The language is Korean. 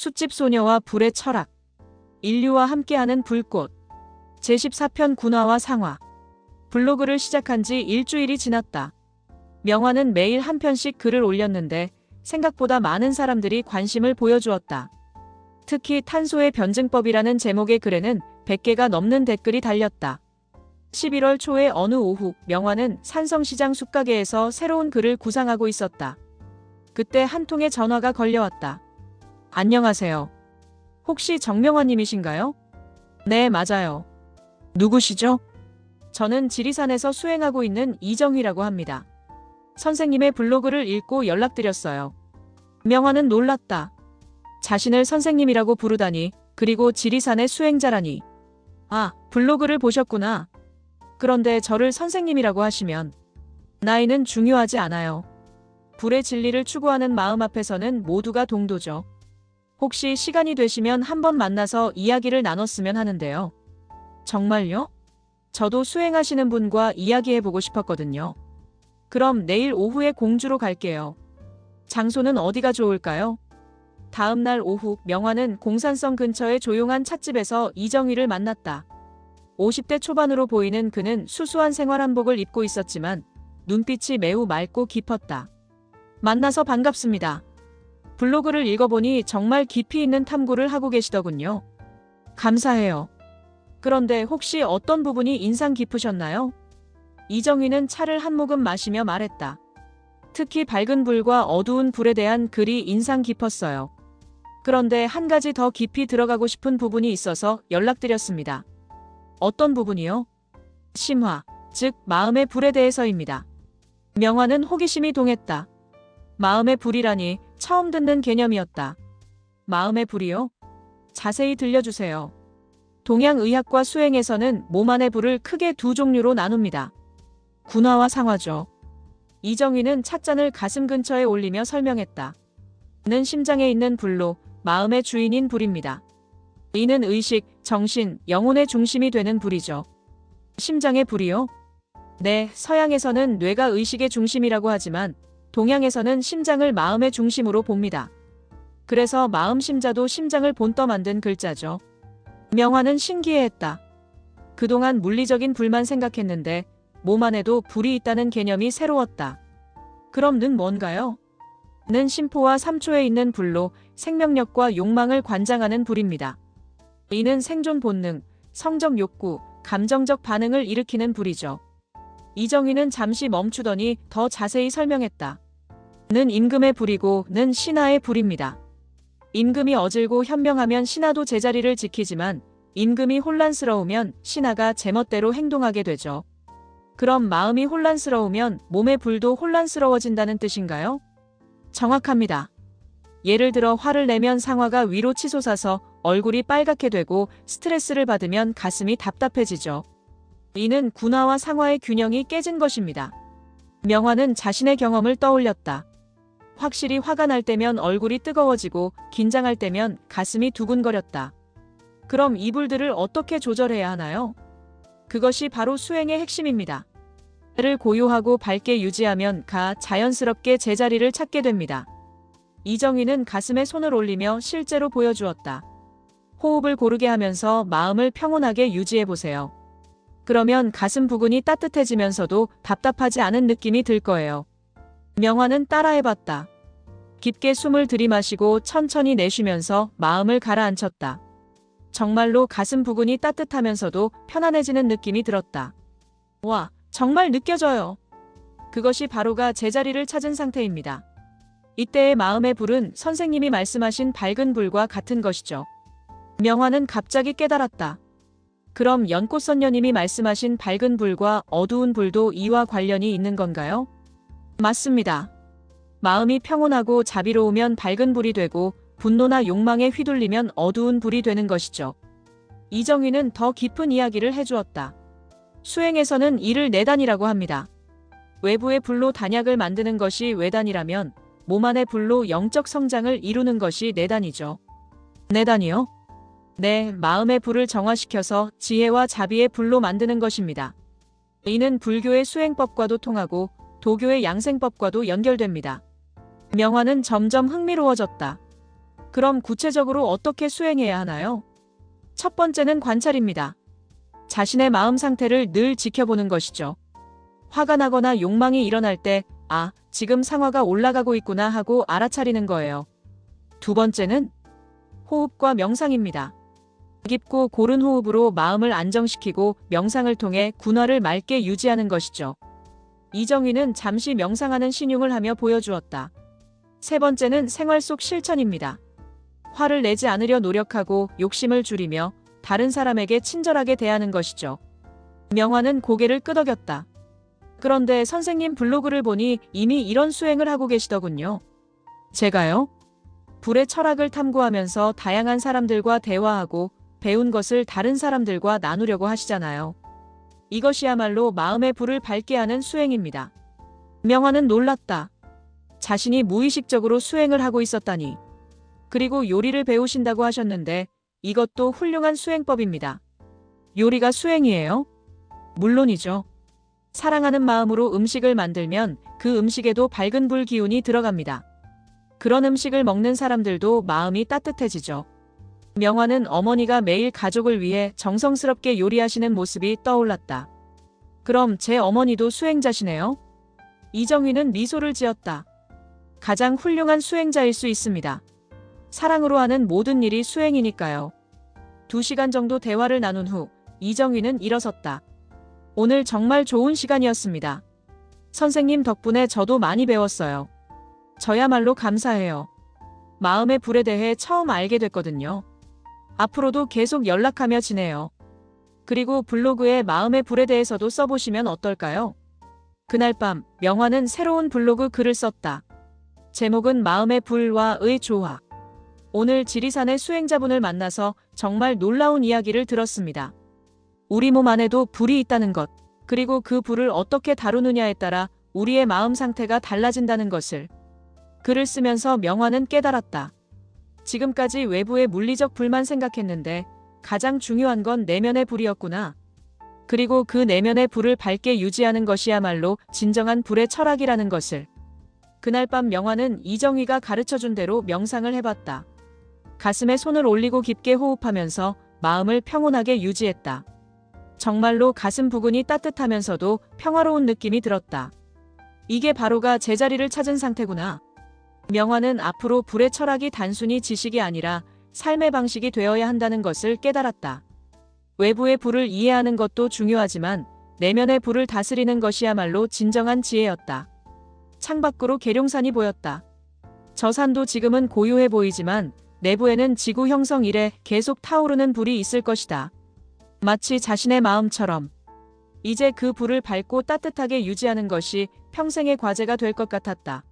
숫집 소녀와 불의 철학. 인류와 함께하는 불꽃. 제14편 군화와 상화. 블로그를 시작한 지 일주일이 지났다. 명화는 매일 한 편씩 글을 올렸는데 생각보다 많은 사람들이 관심을 보여주었다. 특히 탄소의 변증법이라는 제목의 글에는 100개가 넘는 댓글이 달렸다. 11월 초의 어느 오후, 명화는 산성시장 숲가게에서 새로운 글을 구상하고 있었다. 그때 한 통의 전화가 걸려왔다. 안녕하세요. 혹시 정명화님이신가요? 네, 맞아요. 누구시죠? 저는 지리산에서 수행하고 있는 이정희라고 합니다. 선생님의 블로그를 읽고 연락드렸어요. 명화는 놀랐다. 자신을 선생님이라고 부르다니, 그리고 지리산의 수행자라니. 아, 블로그를 보셨구나. 그런데 저를 선생님이라고 하시면 나이는 중요하지 않아요. 불의 진리를 추구하는 마음 앞에서는 모두가 동도죠. 혹시 시간이 되시면 한번 만나서 이야기를 나눴으면 하는데요. 정말요? 저도 수행하시는 분과 이야기해보고 싶었거든요. 그럼 내일 오후에 공주로 갈게요. 장소는 어디가 좋을까요? 다음 날 오후, 명화는 공산성 근처의 조용한 찻집에서 이정희를 만났다. 50대 초반으로 보이는 그는 수수한 생활 한복을 입고 있었지만 눈빛이 매우 맑고 깊었다. 만나서 반갑습니다. 블로그를 읽어보니 정말 깊이 있는 탐구를 하고 계시더군요. 감사해요. 그런데 혹시 어떤 부분이 인상 깊으셨나요? 이정희는 차를 한 모금 마시며 말했다. 특히 밝은 불과 어두운 불에 대한 글이 인상 깊었어요. 그런데 한 가지 더 깊이 들어가고 싶은 부분이 있어서 연락드렸습니다. 어떤 부분이요? 심화, 즉 마음의 불에 대해서입니다. 명화는 호기심이 동했다. 마음의 불이라니 처음 듣는 개념이었다. 마음의 불이요? 자세히 들려주세요. 동양의학과 수행에서는 몸 안의 불을 크게 두 종류로 나눕니다. 군화와 상화죠. 이정희는 찻잔을 가슴 근처에 올리며 설명했다. 는 심장에 있는 불로 마음의 주인인 불입니다. 이는 의식, 정신, 영혼의 중심이 되는 불이죠. 심장의 불이요? 네, 서양에서는 뇌가 의식의 중심이라고 하지만 동양에서는 심장을 마음의 중심으로 봅니다. 그래서 마음심자도 심장을 본떠 만든 글자죠. 명화는 신기해했다. 그동안 물리적인 불만 생각했는데 몸 안에도 불이 있다는 개념이 새로웠다. 그럼 는 뭔가요? 는 심포와 삼초에 있는 불로 생명력과 욕망을 관장하는 불입니다. 이는 생존 본능, 성적 욕구, 감정적 반응을 일으키는 불이죠. 이정희는 잠시 멈추더니 더 자세히 설명했다. 는 임금의 불이고 는 신하의 불입니다. 임금이 어질고 현명하면 신하도 제자리를 지키지만 임금이 혼란스러우면 신하가 제멋대로 행동하게 되죠. 그럼 마음이 혼란스러우면 몸의 불도 혼란스러워진다는 뜻인가요? 정확합니다. 예를 들어 화를 내면 상화가 위로 치솟아서 얼굴이 빨갛게 되고 스트레스를 받으면 가슴이 답답해지죠. 이는 군화와 상화의 균형이 깨진 것입니다. 명화는 자신의 경험을 떠올렸다. 확실히 화가 날 때면 얼굴이 뜨거워지고 긴장할 때면 가슴이 두근거렸다. 그럼 이 불들을 어떻게 조절해야 하나요? 그것이 바로 수행의 핵심입니다. 를 고요하고 밝게 유지하면 자연스럽게 제자리를 찾게 됩니다. 이정희는 가슴에 손을 올리며 실제로 보여주었다. 호흡을 고르게 하면서 마음을 평온하게 유지해보세요. 그러면 가슴 부근이 따뜻해지면서도 답답하지 않은 느낌이 들 거예요. 명화는 따라해봤다. 깊게 숨을 들이마시고 천천히 내쉬면서 마음을 가라앉혔다. 정말로 가슴 부근이 따뜻하면서도 편안해지는 느낌이 들었다. 와, 정말 느껴져요. 그것이 바로가 제자리를 찾은 상태입니다. 이때의 마음의 불은 선생님이 말씀하신 밝은 불과 같은 것이죠. 명화는 갑자기 깨달았다. 그럼 연꽃선녀님이 말씀하신 밝은 불과 어두운 불도 이와 관련이 있는 건가요? 맞습니다. 마음이 평온하고 자비로우면 밝은 불이 되고 분노나 욕망에 휘둘리면 어두운 불이 되는 것이죠. 이정희는 더 깊은 이야기를 해주었다. 수행에서는 이를 내단이라고 합니다. 외부의 불로 단약을 만드는 것이 외단이라면 몸 안의 불로 영적 성장을 이루는 것이 내단이죠. 내단이요? 네, 마음의 불을 정화시켜서 지혜와 자비의 불로 만드는 것입니다. 이는 불교의 수행법과도 통하고 도교의 양생법과도 연결됩니다. 명화는 점점 흥미로워졌다. 그럼 구체적으로 어떻게 수행해야 하나요? 첫 번째는 관찰입니다. 자신의 마음 상태를 늘 지켜보는 것이죠. 화가 나거나 욕망이 일어날 때, 아, 지금 상화가 올라가고 있구나 하고 알아차리는 거예요. 두 번째는 호흡과 명상입니다. 깊고 고른 호흡으로 마음을 안정시키고 명상을 통해 군화를 맑게 유지하는 것이죠. 이정희는 잠시 명상하는 신용을 하며 보여주었다. 세 번째는 생활 속 실천입니다. 화를 내지 않으려 노력하고 욕심을 줄이며 다른 사람에게 친절하게 대하는 것이죠. 명화는 고개를 끄덕였다. 그런데 선생님 블로그를 보니 이미 이런 수행을 하고 계시더군요. 제가요? 불의 철학을 탐구하면서 다양한 사람들과 대화하고 배운 것을 다른 사람들과 나누려고 하시잖아요. 이것이야말로 마음의 불을 밝게 하는 수행입니다. 명화는 놀랐다. 자신이 무의식적으로 수행을 하고 있었다니. 그리고 요리를 배우신다고 하셨는데 이것도 훌륭한 수행법입니다. 요리가 수행이에요? 물론이죠. 사랑하는 마음으로 음식을 만들면 그 음식에도 밝은 불 기운이 들어갑니다. 그런 음식을 먹는 사람들도 마음이 따뜻해지죠. 명화는 어머니가 매일 가족을 위해 정성스럽게 요리하시는 모습이 떠올랐다. 그럼 제 어머니도 수행자시네요? 이정희는 미소를 지었다. 가장 훌륭한 수행자일 수 있습니다. 사랑으로 하는 모든 일이 수행이니까요. 2시간 정도 대화를 나눈 후 이정희는 일어섰다. 오늘 정말 좋은 시간이었습니다. 선생님 덕분에 저도 많이 배웠어요. 저야말로 감사해요. 마음의 불에 대해 처음 알게 됐거든요. 앞으로도 계속 연락하며 지내요. 그리고 블로그에 마음의 불에 대해서도 써보시면 어떨까요? 그날 밤 명화는 새로운 블로그 글을 썼다. 제목은 마음의 불과 의 조화. 오늘 지리산의 수행자분을 만나서 정말 놀라운 이야기를 들었습니다. 우리 몸 안에도 불이 있다는 것, 그리고 그 불을 어떻게 다루느냐에 따라 우리의 마음 상태가 달라진다는 것을. 글을 쓰면서 명화는 깨달았다. 지금까지 외부의 물리적 불만 생각했는데 가장 중요한 건 내면의 불이었구나. 그리고 그 내면의 불을 밝게 유지하는 것이야말로 진정한 불의 철학이라는 것을. 그날 밤 명화는 이정희가 가르쳐준 대로 명상을 해봤다. 가슴에 손을 올리고 깊게 호흡하면서 마음을 평온하게 유지했다. 정말로 가슴 부근이 따뜻하면서도 평화로운 느낌이 들었다. 이게 바로가 제자리를 찾은 상태구나. 명화는 앞으로 불의 철학이 단순히 지식이 아니라 삶의 방식이 되어야 한다는 것을 깨달았다. 외부의 불을 이해하는 것도 중요하지만 내면의 불을 다스리는 것이야말로 진정한 지혜였다. 창밖으로 계룡산이 보였다. 저 산도 지금은 고요해 보이지만 내부에는 지구 형성 이래 계속 타오르는 불이 있을 것이다. 마치 자신의 마음처럼. 이제 그 불을 밝고 따뜻하게 유지하는 것이 평생의 과제가 될 것 같았다.